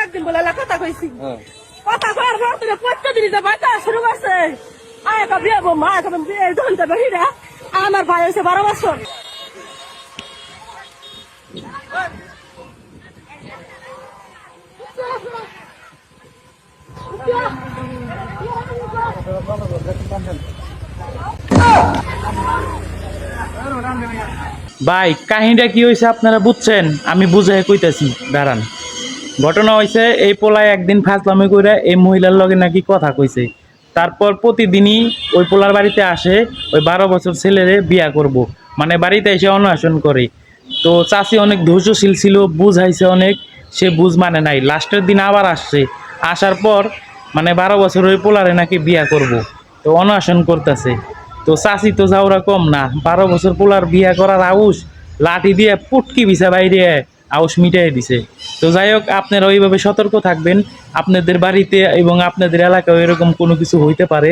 একদিন বলে কথা কইছি কথা কয়ার পর তুমি প্রত্যেকদিন যে বাচ্চা শুরু করছে আমার ভাই হয়েছে 12 বছর। ভাই কাহিনীটা কি হয়েছে আপনারা বুঝছেন? আমি বুঝাই কইতাছি, দাঁড়ান। ঘটনা হয়েছে এই পোলায় একদিন ফাজলামি করে এই মহিলার লগে নাকি কথা কইছে, তারপর প্রতিদিনই ওই পোলার বাড়িতে আসে ওই 12 বছর ছেলেরে বিয়া করব, মানে বাড়িতে এসে অন্বেষণ করে। তো চাচি অনেক ধৈর্যশীল ছিল, বুঝাইছে অনেক, সে বুঝ মানে নাই। লাস্টের দিন আবার আসছে, আসার পর মানে 12 বছর ওই পোলারে নাকি বিয়া করব, তো অন্বেষণ করতেছে। তো চাচি তো যাওরা কম না, 12 বছর পোলার বিয়া করার আউস লাঠি দিয়ে পুটকি বিছা বাইরে আউস মিটাই দিছে। তো যাই হোক, আপনারা ওইভাবে সতর্ক থাকবেন, আপনাদের বাড়িতে এবং আপনাদের এলাকায় এরকম কোনো কিছু হইতে পারে।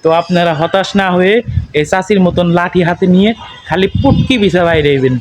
তো আপনারা হতাশ না হয়ে এই চাচির মতন লাঠি হাতে নিয়ে খালি পুটকি বিছা বাইরে আইবেন।